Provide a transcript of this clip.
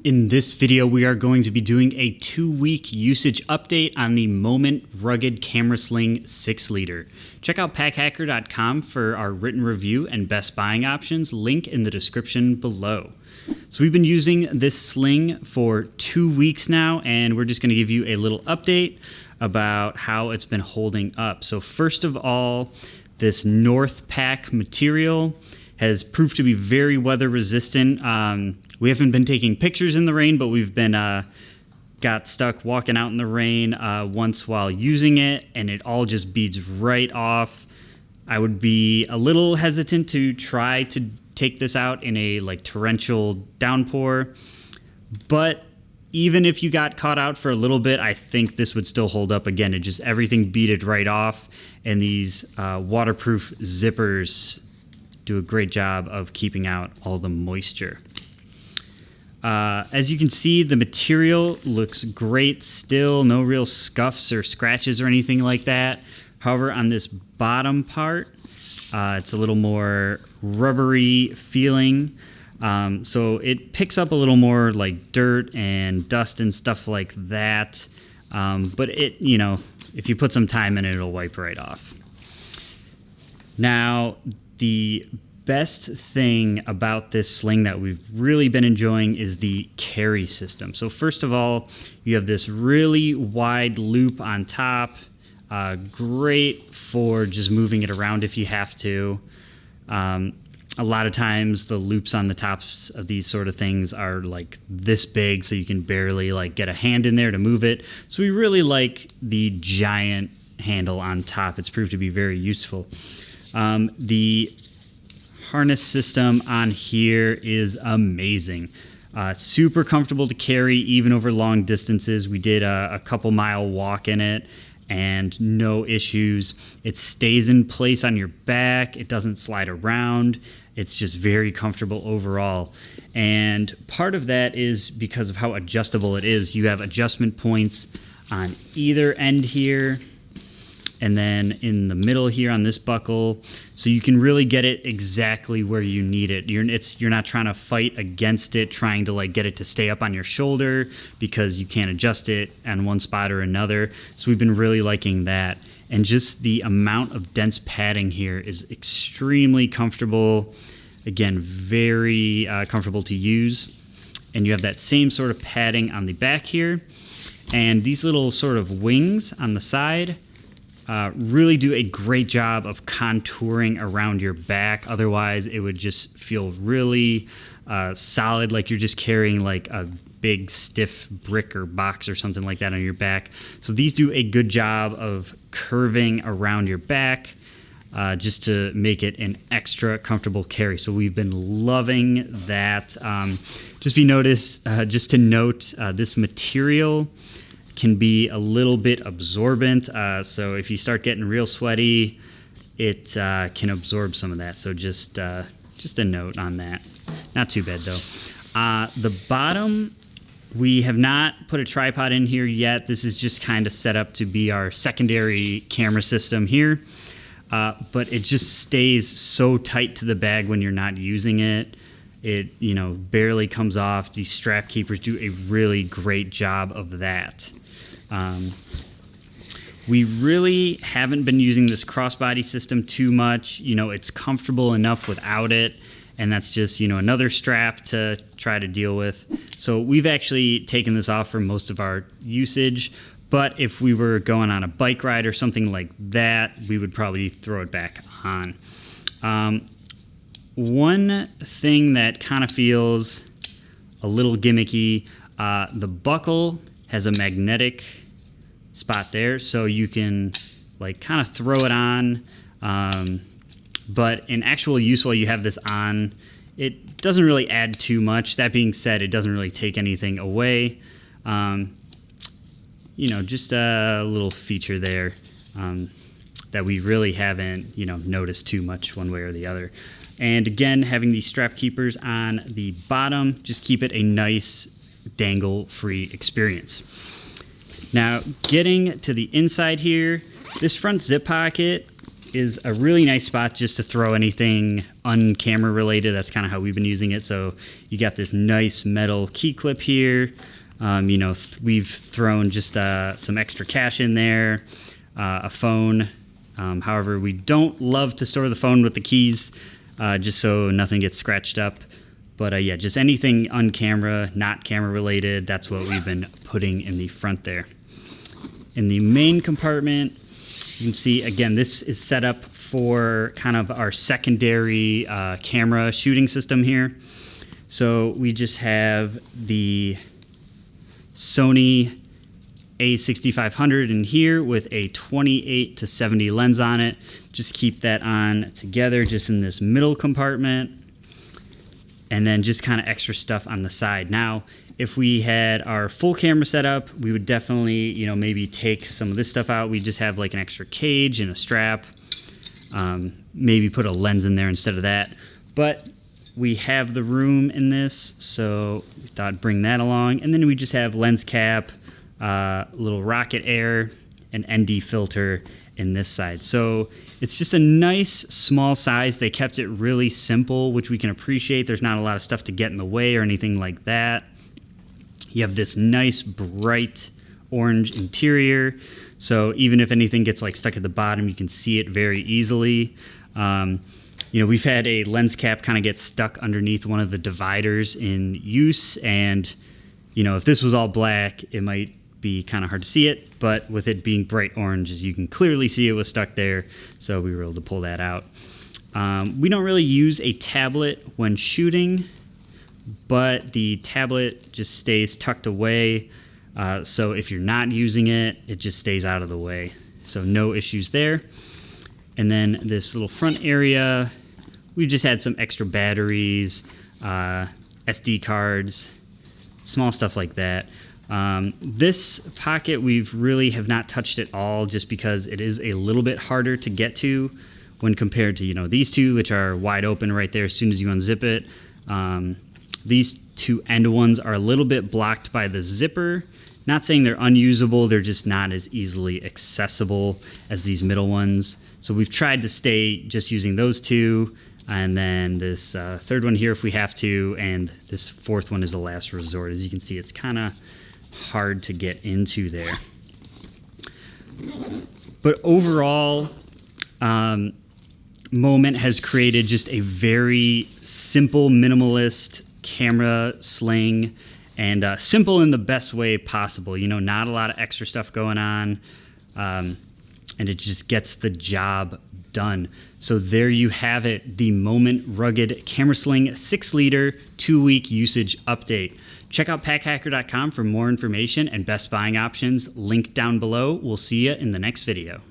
In this video, we are going to be doing a 2-week usage update on the Moment Rugged Camera Sling 6 liter. Check out packhacker.com for our written review and best buying options, link in the description below. So we've been using this sling for 2 weeks now, and we're just going to give you a little update about how it's been holding up. So first of all, this North Pack material has proved to be very weather resistant. We haven't been taking pictures in the rain, but we've been got stuck walking out in the rain once while using it, and it all just beads right off. I would be a little hesitant to try to take this out in a torrential downpour, but even if you got caught out for a little bit, I think this would still hold up. Again, everything beaded right off, and these waterproof zippers do a great job of keeping out all the moisture. As you can see, the material looks great still, no real scuffs or scratches or anything like that. However, on this bottom part, it's a little more rubbery feeling. So it picks up a little more like dirt and dust and stuff like that. But if you put some time in it, it'll wipe right off. Now, the best thing about this sling that we've really been enjoying is the carry system. So first of all, you have this really wide loop on top, great for just moving it around if you have to. A lot of times the loops on the tops of these sort of things are like this big, so you can barely get a hand in there to move it. So we really like the giant handle on top. It's proved to be very useful. The harness system on here is amazing. Super comfortable to carry even over long distances. We did a couple mile walk in it and no issues. It stays in place on your back. It doesn't slide around. It's just very comfortable overall. And part of that is because of how adjustable it is. You have adjustment points on either end here, and then in the middle here on this buckle, so you can really get it exactly where you need it. You're not trying to fight against it, trying to get it to stay up on your shoulder because you can't adjust it on one spot or another. So we've been really liking that. And just the amount of dense padding here is extremely comfortable. Again, very comfortable to use. And you have that same sort of padding on the back here. And these little sort of wings on the side really do a great job of contouring around your back. Otherwise, it would just feel really solid, like you're just carrying a big stiff brick or box or something like that on your back. So these do a good job of curving around your back just to make it an extra comfortable carry. So we've been loving that. Just to note, this material can be a little bit absorbent, so if you start getting real sweaty, it can absorb some of that. So just a note on that. Not too bad though. The bottom, we have not put a tripod in here yet. This is just kind of set up to be our secondary camera system here, but it just stays so tight to the bag when you're not using it. It barely comes off. These strap keepers do a really great job of that. We really haven't been using this crossbody system too much. It's comfortable enough without it, and that's just another strap to try to deal with. So we've actually taken this off for most of our usage, but if we were going on a bike ride or something like that, we would probably throw it back on. One thing that kind of feels a little gimmicky, the buckle has a magnetic spot there, so you can kind of throw it on, but in actual use while you have this on, it doesn't really add too much. That being said, it doesn't really take anything away. Just a little feature there that we really haven't noticed too much one way or the other. And again, having these strap keepers on the bottom just keep it a nice dangle-free experience. Now, getting to the inside here, this front zip pocket is a really nice spot just to throw anything un-camera related. That's kind of how we've been using it. So you got this nice metal key clip here. You know, we've thrown just some extra cash in there, a phone. However, we don't love to store the phone with the keys, just so nothing gets scratched up. But yeah, just anything on camera, not camera related, that's what we've been putting in the front there. In the main compartment, you can see, again, this is set up for kind of our secondary camera shooting system here. So we just have the Sony A6500 in here with a 28 to 70 lens on it. Just keep that on together just in this middle compartment. And then just kind of extra stuff on the side. Now, if we had our full camera setup, we would definitely, you know, maybe take some of this stuff out. We just have like an extra cage and a strap. Maybe put a lens in there instead of that. But we have the room in this, so we thought I'd bring that along. And then we just have lens cap, little rocket air, and ND filter in this side. So it's just a nice small size. They kept it really simple, which we can appreciate. There's not a lot of stuff to get in the way or anything like that. You have this nice bright orange interior. So even if anything gets like stuck at the bottom, you can see it very easily. You know, we've had a lens cap kind of get stuck underneath one of the dividers in use. And, you know, if this was all black, it might be kind of hard to see it. But with it being bright orange, you can clearly see it was stuck there. So we were able to pull that out. We don't really use a tablet when shooting, but the tablet just stays tucked away. So if you're not using it, it just stays out of the way. So no issues there. And then this little front area, we just had some extra batteries, SD cards, small stuff like that. This pocket we've really have not touched at all, just because it is a little bit harder to get to when compared to, you know, these two, which are wide open right there as soon as you unzip it. These two end ones are a little bit blocked by the zipper. Not saying they're unusable, they're just not as easily accessible as these middle ones. So we've tried to stay just using those two, and then this third one here if we have to, and this fourth one is the last resort. As you can see, it's kind of hard to get into there. But overall, Moment has created just a very simple, minimalist camera sling, and simple in the best way possible. You know, not a lot of extra stuff going on, and it just gets the job done. So there you have it, the Moment Rugged Camera Sling 6-liter 2-week usage update. Check out packhacker.com for more information and best buying options. Link down below. We'll see you in the next video.